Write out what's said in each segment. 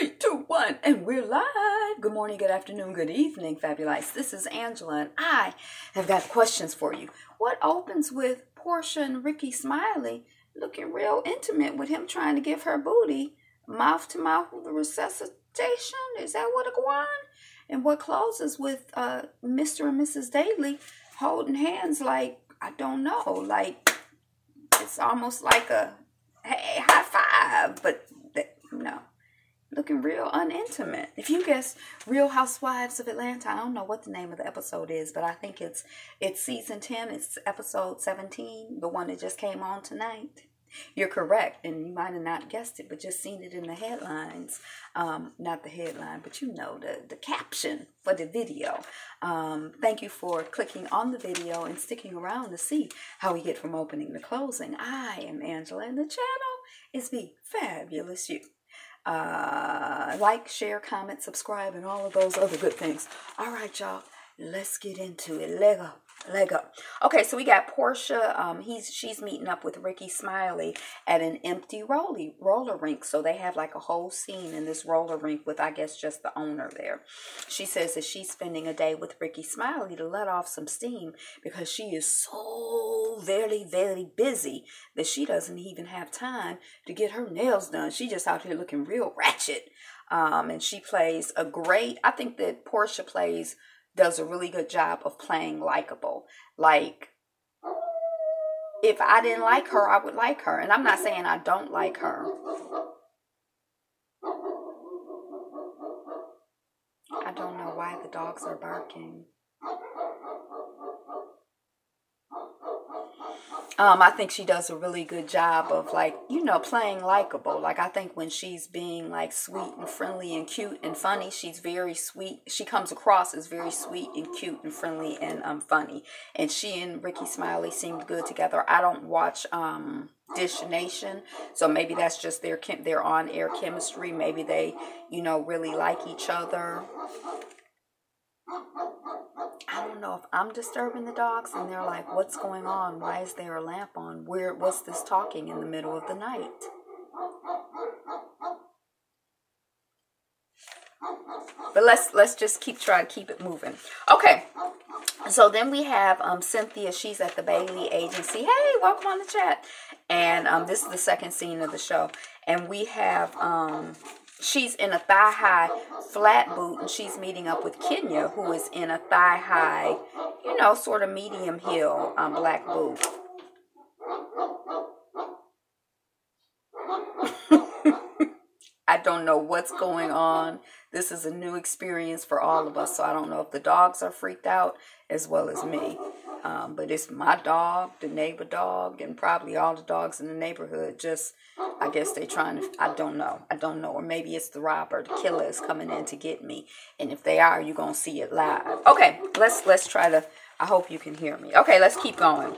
3, 2, 1, and we're live. Good morning, good afternoon, good evening, Fabulous. This is Angela, and I have got questions for you. What opens with Portia and Ricky Smiley looking real intimate with him trying to give her booty mouth to mouth with a resuscitation? Is that what it going? And what closes with Mr. and Mrs. Daly holding hands like, I don't know, like it's almost like a hey, high five, but no. Looking real unintimate. If you guess Real Housewives of Atlanta, I don't know what the name of the episode is, but I think it's season 10. It's episode 17, the one that just came on tonight. You're correct, and you might have not guessed it, but just seen it in the headlines. Not the headline, but you know, the caption for the video. Thank you for clicking on the video and sticking around to see how we get from opening to closing. I am Angela, and the channel is Be Fabulous You. Like, share, comment, subscribe, and all of those other good things. All right, y'all, let's get into it. Leg up. Okay, so we got Portia. She's meeting up with Ricky Smiley at an empty roller rink. So they have like a whole scene in this roller rink with, I guess, just the owner there. She says that she's spending a day with Ricky Smiley to let off some steam because she is so very, very busy that she doesn't even have time to get her nails done. She just out here looking real ratchet. And she plays I think that Portia does a really good job of playing likable. Like, if I didn't like her, I would like her. And I'm not saying I don't like her. I don't know why the dogs are barking. I think she does a really good job of, like, you know, playing likable. Like, I think when she's being like sweet and friendly and cute and funny, she's very sweet. She comes across as very sweet and cute and friendly and funny. And she and Ricky Smiley seemed good together. I don't watch Dish Nation, so maybe that's just their on-air chemistry. Maybe they, you know, really like each other. I don't know if I'm disturbing the dogs and they're like, what's going on? Why is there a lamp on? What's this talking in the middle of the night? But let's just try to keep it moving. Okay. So then we have Cynthia. She's at the Bailey agency. Hey, welcome on the chat. And this is the second scene of the show. And we have she's in a thigh-high flat boot, and she's meeting up with Kenya, who is in a thigh-high, you know, sort of medium heel black boot. I don't know what's going on. This is a new experience for all of us, so I don't know if the dogs are freaked out as well as me. But it's my dog, the neighbor dog, and probably all the dogs in the neighborhood. Just, I guess they're trying to, I don't know. Or maybe it's the robber, the killer is coming in to get me. And if they are, you're going to see it live. Okay, let's try to, I hope you can hear me. Okay, let's keep going.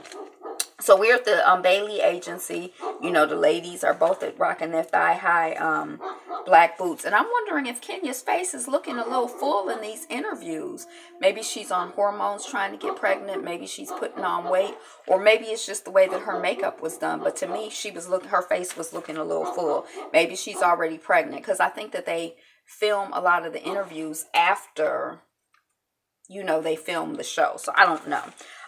So we're at the Bailey agency. You know, the ladies are both rocking their thigh-high black boots. And I'm wondering if Kenya's face is looking a little full in these interviews. Maybe she's on hormones trying to get pregnant. Maybe she's putting on weight. Or maybe it's just the way that her makeup was done. But to me, her face was looking a little full. Maybe she's already pregnant. Because I think that they film a lot of the interviews after, you know, they filmed the show. So I don't know.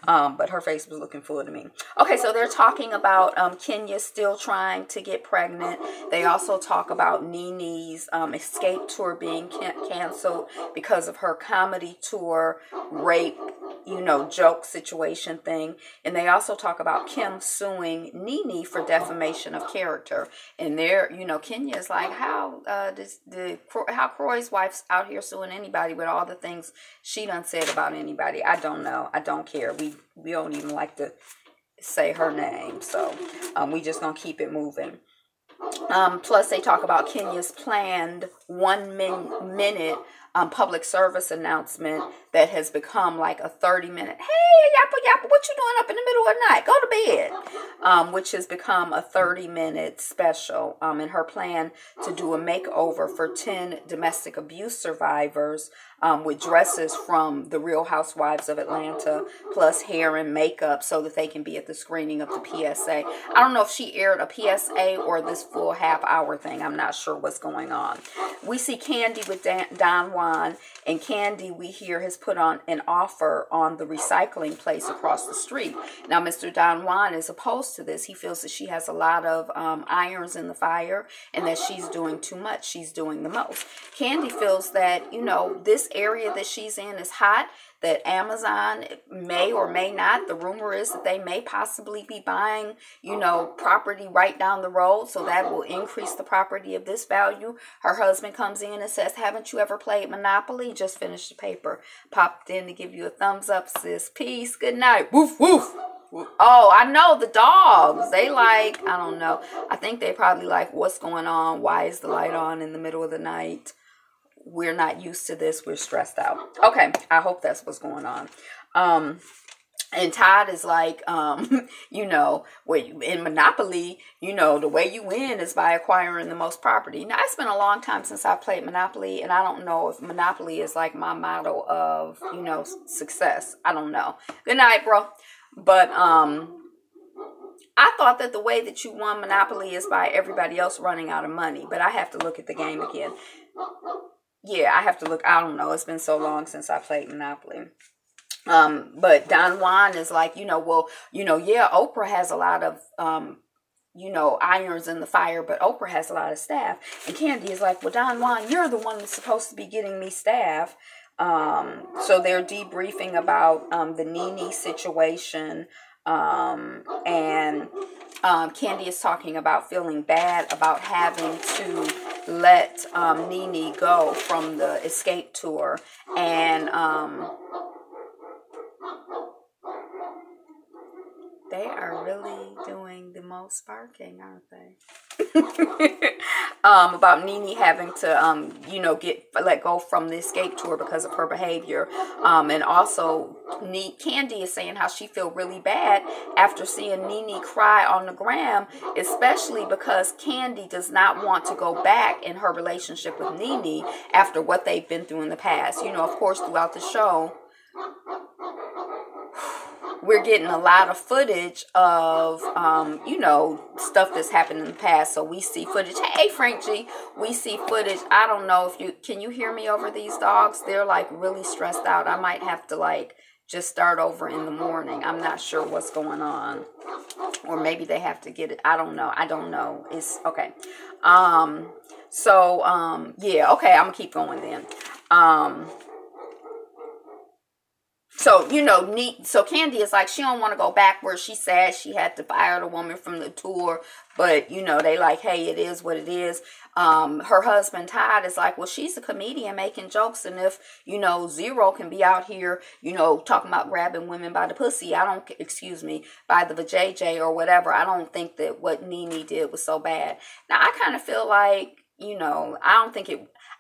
But her face was looking full to me. Okay, so they're talking about Kenya still trying to get pregnant. They also talk about Nene's escape tour being canceled because of her comedy tour rape, you know, joke situation thing. And they also talk about Kim suing Nene for defamation of character. And there, you know, Kenya is like, how Croy's wife's out here suing anybody with all the things she done said about anybody. I don't know. I don't care. We don't even like to say her name. So we just gonna keep it moving. Plus they talk about Kenya's planned 1 minute public service announcement that has become like a 30-minute, hey, yappa yappa, what you doing up in the middle of the night? Go to bed. Which has become a 30-minute special in her plan to do a makeover for 10 domestic abuse survivors with dresses from the Real Housewives of Atlanta, plus hair and makeup so that they can be at the screening of the PSA. I don't know if she aired a PSA or this full half-hour thing. I'm not sure what's going on. We see Kandi with Don Juan, and Kandi, we hear, has put on an offer on the recycling place across the street. Now, Mr. Don Juan is opposed to this. He feels that she has a lot of irons in the fire and that she's doing too much. She's doing the most. Kandi feels that, this area that she's in is hot, that Amazon may or may not, the rumor is that they may possibly be buying, property right down the road, so that will increase the property of this value. Her husband comes in and says, haven't you ever played Monopoly? Just finished the paper. Popped in to give you a thumbs up, sis. Peace. Good night. Woof, woof. Oh, I know the dogs. They I don't know. I think they probably what's going on? Why is the light on in the middle of the night? We're not used to this. We're stressed out. Okay, I hope that's what's going on. And Todd is in Monopoly, the way you win is by acquiring the most property. Now, it's been a long time since I played Monopoly, and I don't know if Monopoly is my model of, success. I don't know. Good night, bro. But I thought that the way that you won Monopoly is by everybody else running out of money, but I have to look at the game again. Yeah, I have to look. I don't know. It's been so long since I played Monopoly. But Don Juan is Oprah has a lot of, irons in the fire, but Oprah has a lot of staff. And Kandi is well, Don Juan, you're the one that's supposed to be getting me staff. So they're debriefing about the Nene situation. And Kandi is talking about feeling bad about having to let Nene go from the escape tour. And they are really doing the most barking, aren't they? About Nene having to, get let go from the escape tour because of her behavior. And also, Kandi is saying how she feel really bad after seeing Nene cry on the gram, especially because Kandi does not want to go back in her relationship with Nene after what they've been through in the past. Of course, throughout the show, we're getting a lot of footage of, stuff that's happened in the past. So we see footage. Hey, Frank G. We see footage. I don't know if can you hear me over these dogs? They're really stressed out. I might have to just start over in the morning. I'm not sure what's going on. Or maybe they have to get it. I don't know. It's okay. Yeah, okay. I'm going to keep going then. So, so Kandi is she don't want to go back where she said she had to fire the woman from the tour. But, they hey, it is what it is. Her husband, Todd, is well, she's a comedian making jokes. And if, Zero can be out here, talking about grabbing women by the pussy, by the vajayjay or whatever. I don't think that what Nene did was so bad. Now, I kind of feel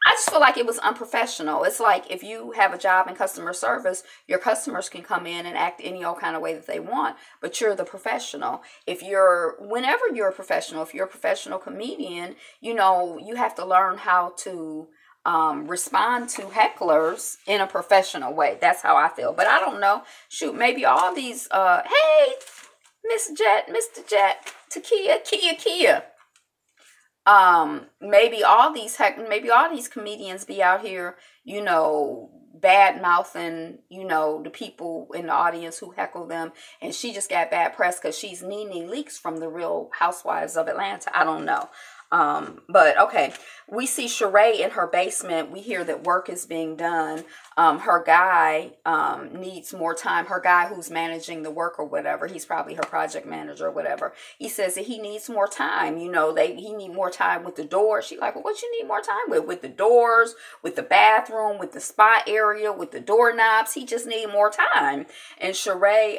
I just feel it was unprofessional. It's if you have a job in customer service, your customers can come in and act any old kind of way that they want, but you're the professional. Whenever you're a professional, if you're a professional comedian, you have to learn how to respond to hecklers in a professional way. That's how I feel. But I don't know. Shoot, maybe all these, hey, Miss Jet, Mr. Jet, Kia. Maybe all these comedians be out here, bad mouthing, the people in the audience who heckle them. And she just got bad press because she's Nene Leakes from the Real Housewives of Atlanta. I don't know. But okay, we see Sheree in her basement. We hear that work is being done. Her guy needs more time. Her guy who's managing the work or whatever, he's probably her project manager or whatever. He says that he needs more time. He need more time with the doors. She's well, what you need more time with? With the doors, with the bathroom, with the spa area, with the doorknobs. He just need more time. And Sheree,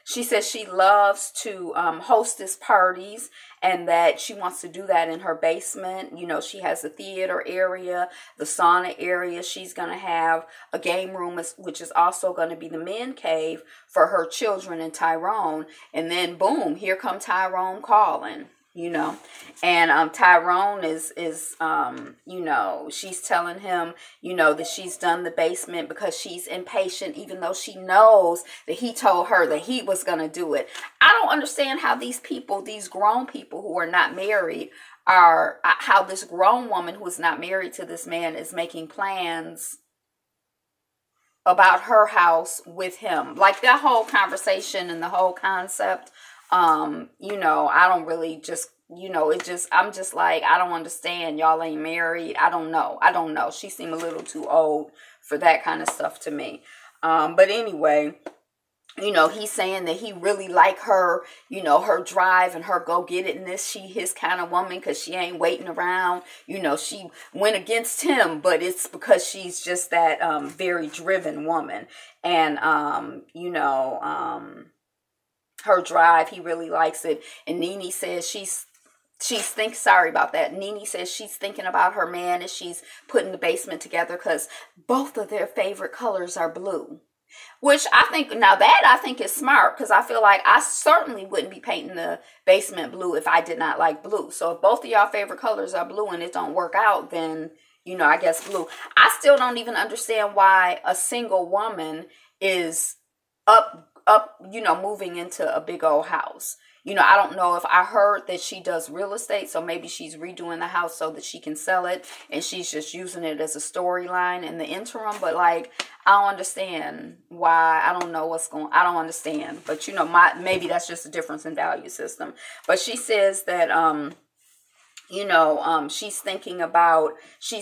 She says she loves to hostess parties, and that she wants to do that in her basement. You know, she has the theater area, the sauna area. She's going to have a game room, which is also going to be the men cave for her children and Tyrone. And then boom, here come Tyrone calling. You know, and Tyrone is you know, she's telling him, you know, that she's done the basement because she's impatient, even though she knows that he told her that he was going to do it. I don't understand how these people, these grown people who are not married, are, how this grown woman who is not married to this man is making plans about her house with him. Like that whole conversation and the whole concept. You know, I don't really just, you know, it just, I'm just like, I don't understand. Y'all ain't married. I don't know. She seemed a little too old for that kind of stuff to me. But anyway, you know, he's saying that he really like her, you know, her drive and her go get it, and this, she his kind of woman, because she ain't waiting around. You know, she went against him, but it's because she's just that very driven woman. And you know, her drive, he really likes it. And Nene says she's sorry about that. Nene says she's thinking about her man as she's putting the basement together, because both of their favorite colors are blue. Which I think, now that I think is smart, because I feel like I certainly wouldn't be painting the basement blue if I did not like blue. So if both of y'all favorite colors are blue and it don't work out, then, you know, I guess blue. I still don't even understand why a single woman is up, you know, moving into a big old house. You know, I don't know, if I heard that she does real estate, so maybe she's redoing the house so that she can sell it, and she's just using it as a storyline in the interim. But like, I don't understand why. I don't know what's going on. I don't understand. But you know, maybe that's just a difference in value system. But she says that you know, she's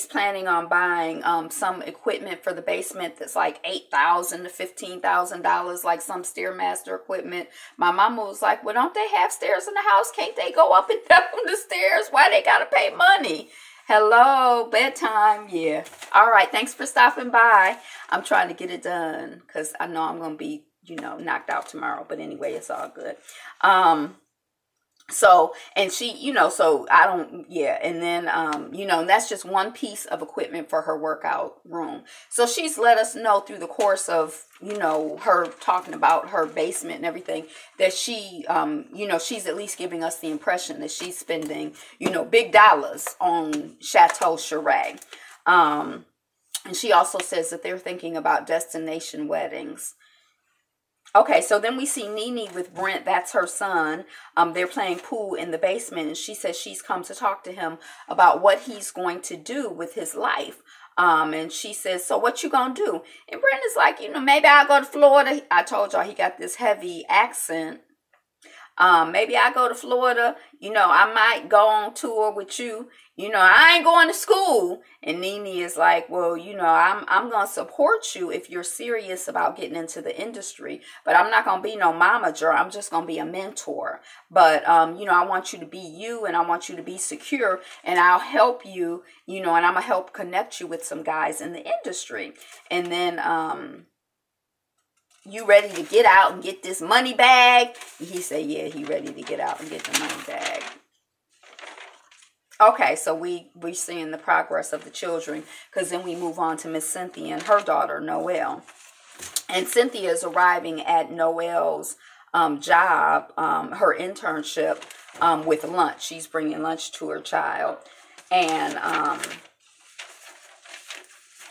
planning on buying some equipment for the basement that's like $8,000 to $15,000, like some Stairmaster equipment. My mama was like, well, don't they have stairs in the house? Can't they go up and down the stairs? Why they gotta pay money? Hello, bedtime. Yeah. All right. Thanks for stopping by. I'm trying to get it done because I know I'm going to be, you know, knocked out tomorrow. But anyway, it's all good. So, and she, you know, so I don't, yeah. And then, you know, and that's just one piece of equipment for her workout room. So she's let us know through the course of, you know, her talking about her basement and everything, that she, you know, she's at least giving us the impression that she's spending, you know, big dollars on Chateau Charay. And she also says that they're thinking about destination weddings. Okay, so then we see Nene with Brent. That's her son. They're playing pool in the basement, and she says she's come to talk to him about what he's going to do with his life. And she says, so what you gonna do? And Brent is like, you know, maybe I'll go to Florida. I told y'all he got this heavy accent. Maybe I go to Florida, you know, I might go on tour with you. You know, I ain't going to school. And Nene is like, well, you know, I'm going to support you if you're serious about getting into the industry, but I'm not going to be no momager. I'm just going to be a mentor. But, you know, I want you to be you, and I want you to be secure, and I'll help you, you know, and I'm going to help connect you with some guys in the industry. And then, you ready to get out and get this money bag? And he said, yeah, he ready to get out and get the money bag. Okay, so we're seeing the progress of the children, because then we move on to Miss Cynthia and her daughter, Noelle. And Cynthia is arriving at Noelle's job, her internship, with lunch. She's bringing lunch to her child. And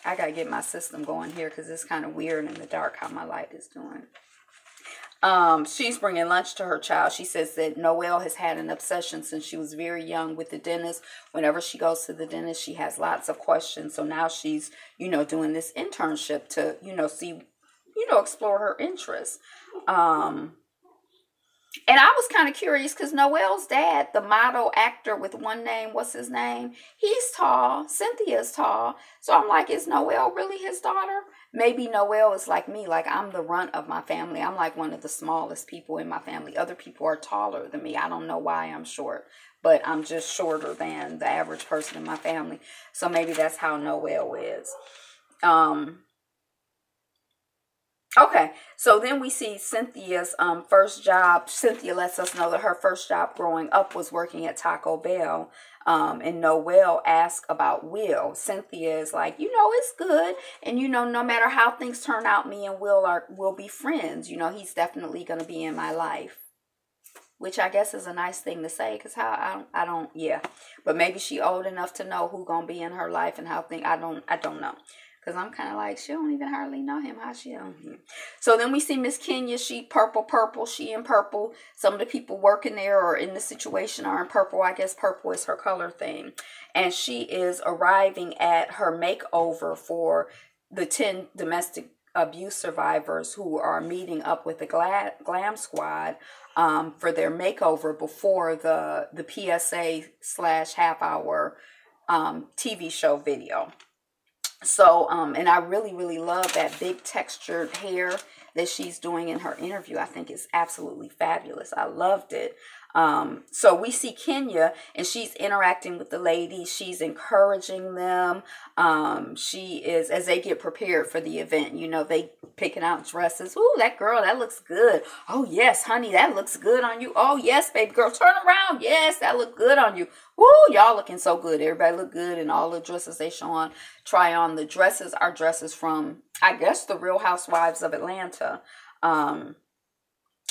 I got to get my system going here because it's kind of weird in the dark how my light is doing. She's bringing lunch to her child. She says that Noelle has had an obsession since she was very young with the dentist. Whenever she goes to the dentist, she has lots of questions. So now she's, you know, doing this internship to, you know, see, you know, explore her interests. And I was kind of curious because Noelle's dad, the model actor with one name, what's his name? He's tall. Cynthia's tall. So I'm like, is Noelle really his daughter? Maybe Noelle is like me. Like, I'm the runt of my family. I'm like one of the smallest people in my family. Other people are taller than me. I don't know why I'm short, but I'm just shorter than the average person in my family. So maybe that's how Noelle is. Okay, so then we see Cynthia's first job. Cynthia lets us know that her first job growing up was working at Taco Bell. And Noelle asks about Will. Cynthia is like, it's good. And, no matter how things turn out, me and will be friends. He's definitely going to be in my life. Which I guess is a nice thing to say, because I don't, yeah. But maybe she old enough to know who going to be in her life and how I don't know. Because I'm kind of like, she don't even hardly know him. How she on him? So then we see Miss Kenya. She purple. She in purple. Some of the people working there or in the situation are in purple. I guess purple is her color thing. And she is arriving at her makeover for the 10 domestic abuse survivors who are meeting up with the Glam Squad for their makeover before the PSA / half hour TV show video. So, and I really, really love that big textured hair that she's doing in her interview. I think it's absolutely fabulous. I loved it. So we see Kenya and she's interacting with the ladies. She's encouraging them. She is, as they get prepared for the event, they picking out dresses. Ooh, that girl, that looks good. Oh yes, honey, that looks good on you. Oh yes, baby girl, turn around. Yes, that look good on you. Woo, y'all looking so good. Everybody look good in all the dresses they try on. The dresses are dresses from, I guess, the Real Housewives of Atlanta.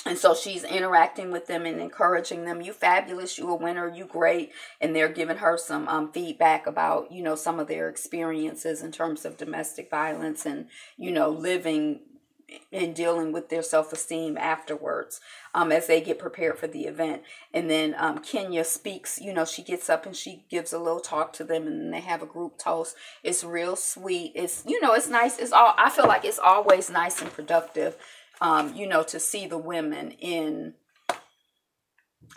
And so she's interacting with them and encouraging them. You fabulous. You a winner. You great. And they're giving her some feedback about, some of their experiences in terms of domestic violence and, living and dealing with their self-esteem afterwards as they get prepared for the event. And then Kenya speaks, she gets up and she gives a little talk to them and then they have a group toast. It's real sweet. It's, it's nice. I feel like it's always nice and productive. To see the women in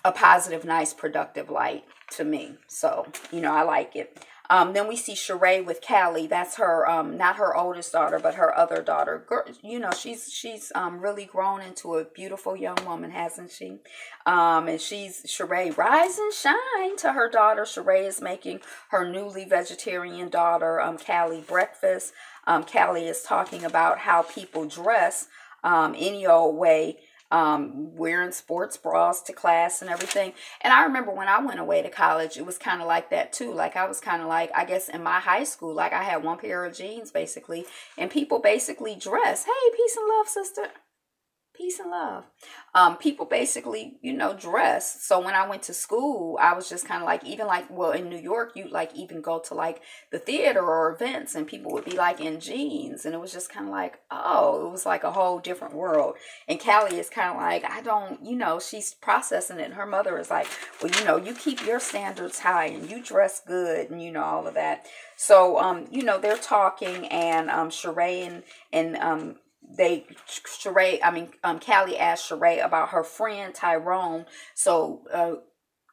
a positive, nice, productive light to me. So, I like it. Then we see Sheree with Callie. That's her, not her oldest daughter, but her other daughter. Girl, she's really grown into a beautiful young woman, hasn't she? And Sheree, rise and shine to her daughter. Sheree is making her newly vegetarian daughter, Callie, breakfast. Callie is talking about how people dress any old way, wearing sports bras to class and everything. And I remember when I went away to college, it was kind of like that too. Like I was kind of like, I guess in my high school, like I had one pair of jeans basically, and people basically dress. Hey, peace and love, sister. Peace and love. People basically, dress. So when I went to school, I was just kind of like, even like, well, in New York, you like even go to like the theater or events and people would be like in jeans. And it was just kind of like, oh, it was like a whole different world. And Callie is kind of like, I don't, she's processing it. And her mother is like, well, you keep your standards high and you dress good and, all of that. So, they're talking and Sheree and Callie asked Sheree about her friend Tyrone. So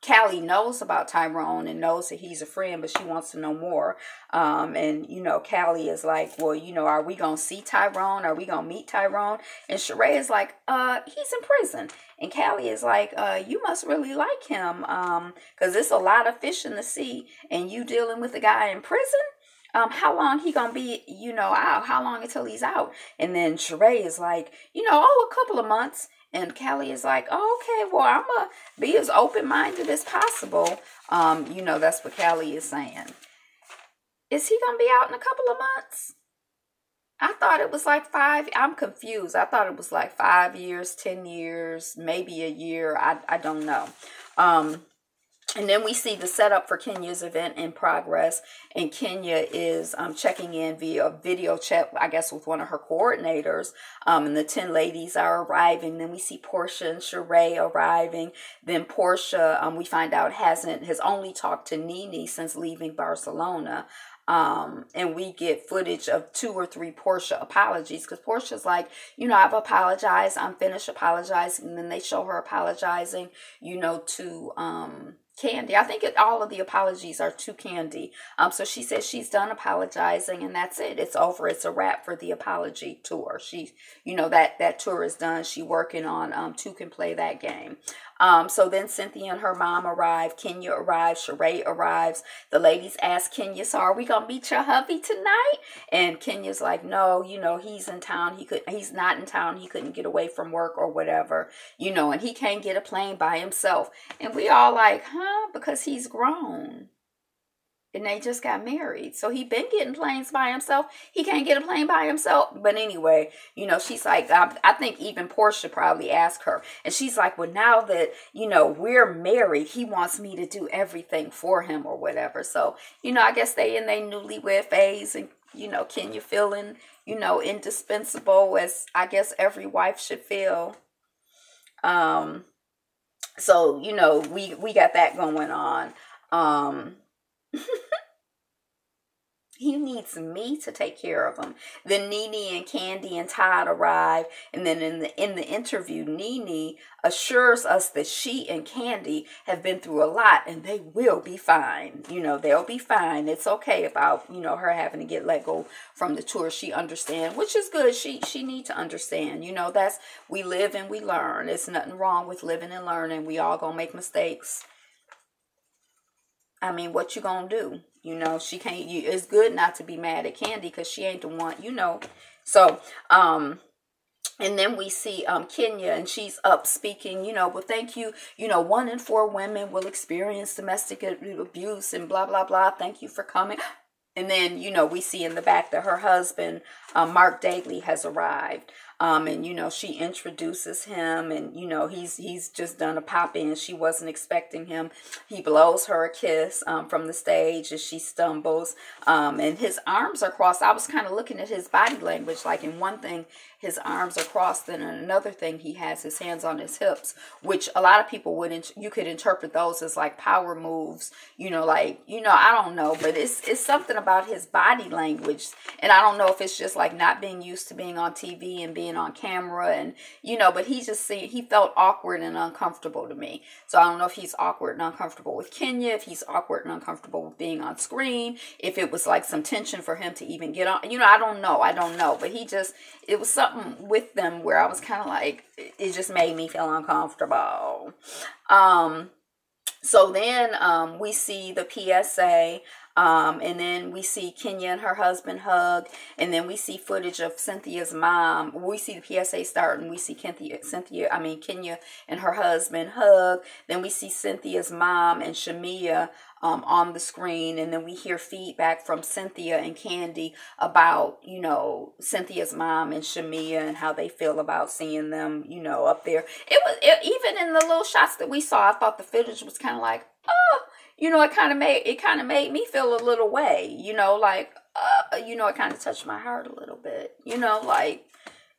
Callie knows about Tyrone and knows that he's a friend, but she wants to know more. And Callie is like, well, are we gonna see Tyrone? Are we gonna meet Tyrone? And Sheree is like, he's in prison. And Callie is like, you must really like him, because there's a lot of fish in the sea, and you dealing with a guy in prison. How long he gonna be, out? How long until he's out? And then Sheree is like, a couple of months. And Callie is like, oh, okay, well, I'm gonna be as open-minded as possible. That's what Callie is saying. Is he gonna be out in a couple of months? I thought it was like 5. I'm confused. I thought it was like 5 years, 10 years, maybe a year. I don't know. And then we see the setup for Kenya's event in progress. And Kenya is checking in via video chat, I guess, with one of her coordinators. And the 10 ladies are arriving. Then we see Portia and Sheree arriving. Then Portia, we find out, has only talked to Nene since leaving Barcelona. And we get footage of 2 or 3 Portia apologies, because Portia's like, I've apologized. I'm finished apologizing. And then they show her apologizing, to Candy. I think all of the apologies are to Candy. So she says she's done apologizing and that's it. It's over. It's a wrap for the apology tour. She, that tour is done. She working on 2 Can Play That Game. So then Cynthia and her mom arrive. Kenya arrives. Sheree arrives. The ladies ask Kenya, so are we going to meet your hubby tonight? And Kenya's like, no, he's in town. He's not in town. He couldn't get away from work or whatever, and he can't get a plane by himself. And we all like, huh? Because he's grown. And they just got married. So he been getting planes by himself. He can't get a plane by himself. But anyway, she's like, I think even Portia probably asked her. And she's like, well, now that, we're married, he wants me to do everything for him or whatever. So, I guess they in their newlywed phase and, Kenya feeling, indispensable as I guess every wife should feel. So, we got that going on. He needs me to take care of him. Then Nene and Candy and Todd arrive, and then in the interview, Nene assures us that she and Candy have been through a lot, and they will be fine. They'll be fine. It's okay about her having to get let go from the tour. She understands, which is good. She need to understand. That's we live and we learn. It's nothing wrong with living and learning. We all gonna make mistakes. I mean, what you gonna do? She can't. It's good not to be mad at Candy because she ain't the one. So, and then we see Kenya, and she's up speaking. Well, thank you. 1 in 4 women will experience domestic abuse, and blah blah blah. Thank you for coming. And then we see in the back that her husband, Mark Daly, has arrived. And she introduces him, and he's just done a pop in. She wasn't expecting him. He blows her a kiss from the stage as she stumbles, and his arms are crossed. I was kind of looking at his body language, like in one thing his arms are crossed, then in another thing he has his hands on his hips, which a lot of people you could interpret those as like power moves, I don't know, but it's something about his body language, and I don't know if it's just like not being used to being on TV and being on camera, and but he felt awkward and uncomfortable to me. So I don't know if he's awkward and uncomfortable with Kenya, if he's awkward and uncomfortable with being on screen, if it was like some tension for him to even get on. I don't know, but it was something with them where I was kind of like, it just made me feel uncomfortable. So then we see the PSA, and then we see Kenya and her husband hug, and then we see footage of Cynthia's mom. We see the PSA start, and we see Kenya and her husband hug. Then we see Cynthia's mom and Shamia on the screen, and then we hear feedback from Cynthia and Candy about Cynthia's mom and Shamia and how they feel about seeing them up there. Even in the little shots that we saw, I thought the footage was kind of like, oh, it kind of made me feel a little way, it kind of touched my heart a little bit, like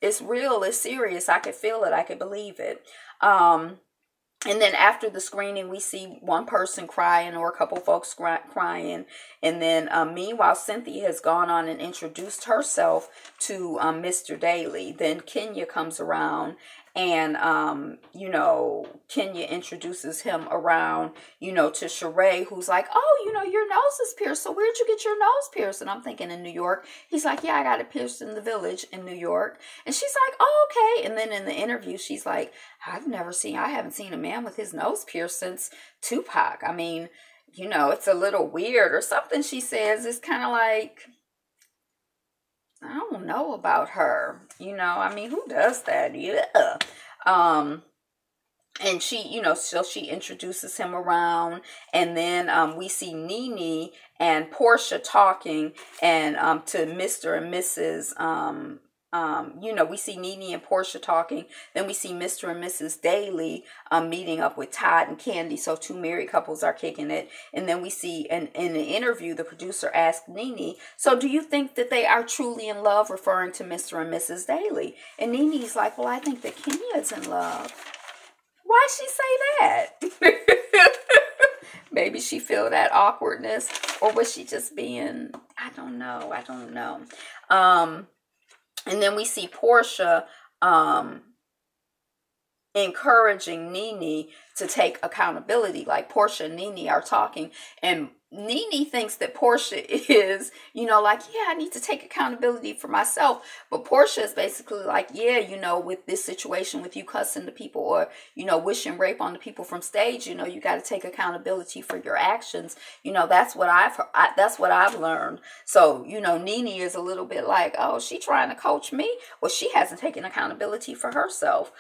it's real, it's serious. I could feel it, I could believe it. And then after the screening, we see one person crying or a couple folks crying. And then meanwhile, Cynthia has gone on and introduced herself to Mr. Daly. Then Kenya comes around and, Kenya introduces him around, to Sheree, who's like, oh, your nose is pierced. So where'd you get your nose pierced? And I'm thinking in New York. He's like, yeah, I got it pierced in the Village in New York. And she's like, oh, okay. And then in the interview, she's like, I haven't seen a man with his nose pierced since Tupac. I mean, it's a little weird or something she says. It's kind of like, I don't know about her. Who does that? Yeah. And she, so she introduces him around, and then we see Nene and Portia talking, and to Mr. and Mrs. We see Nene and Portia talking. Then we see Mr. and Mrs. Daly meeting up with Todd and Candy. So 2 married couples are kicking it. And then we see in an interview, the producer asked Nene, so do you think that they are truly in love, referring to Mr. and Mrs. Daly? And Nene's like, well, I think that Kenya is in love. Why she say that? Maybe she feel that awkwardness, or was she just being, I don't know. And then we see Portia encouraging Nene to take accountability. Like Portia and Nene are talking, and Nene thinks that Portia is, like, yeah, I need to take accountability for myself. But Portia is basically like, yeah, with this situation with you cussing the people or, wishing rape on the people from stage, you got to take accountability for your actions. That's what that's what I've learned. So, Nene is a little bit like, oh, she trying to coach me. Well, she hasn't taken accountability for herself.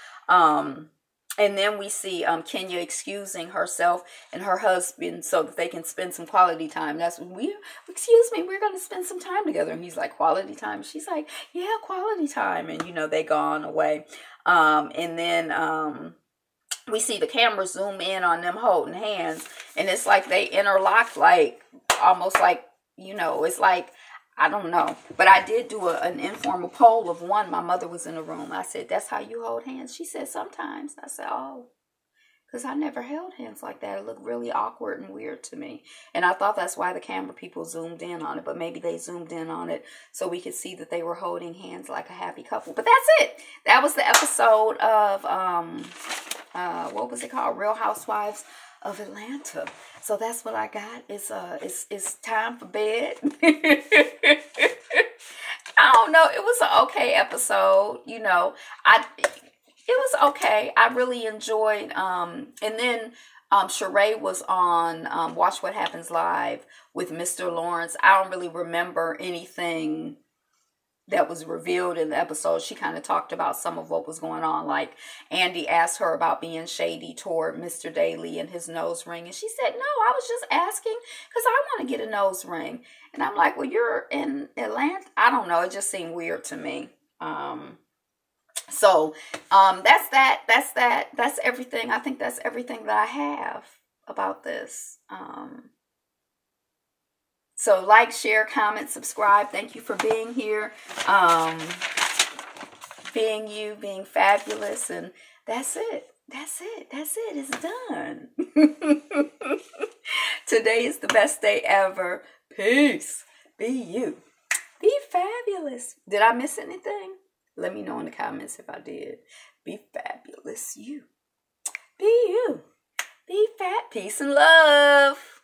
And then we see Kenya excusing herself and her husband so that they can spend some quality time. That's when excuse me, we're going to spend some time together. And he's like, quality time? She's like, yeah, quality time. And, they gone away. And then we see the camera zoom in on them holding hands. And it's like they interlock, like almost like, it's like, I don't know. But I did do an informal poll of one. My mother was in the room. I said, that's how you hold hands? She said, sometimes. I said, oh, because I never held hands like that. It looked really awkward and weird to me. And I thought that's why the camera people zoomed in on it. But maybe they zoomed in on it so we could see that they were holding hands like a happy couple. But that's it. That was the episode of, what was it called? Real Housewives of Atlanta. So that's what I got. It's time for bed. I don't know. It was an okay episode. It was okay. I really enjoyed. And then Sheree was on Watch What Happens Live with Mr. Lawrence. I don't really remember anything that was revealed in the episode. She kind of talked about some of what was going on. Like Andy asked her about being shady toward Mr. Daly and his nose ring. And she said, no, I was just asking because I want to get a nose ring. And I'm like, well, you're in Atlanta. I don't know. It just seemed weird to me. So that's that. That's everything. I think that's everything that I have about this. So like, share, comment, subscribe. Thank you for being here. Being you, being fabulous. And that's it. That's it. It's done. Today is the best day ever. Peace. Be you. Be fabulous. Did I miss anything? Let me know in the comments if I did. Be fabulous. You. Be you. Be fat. Peace and love.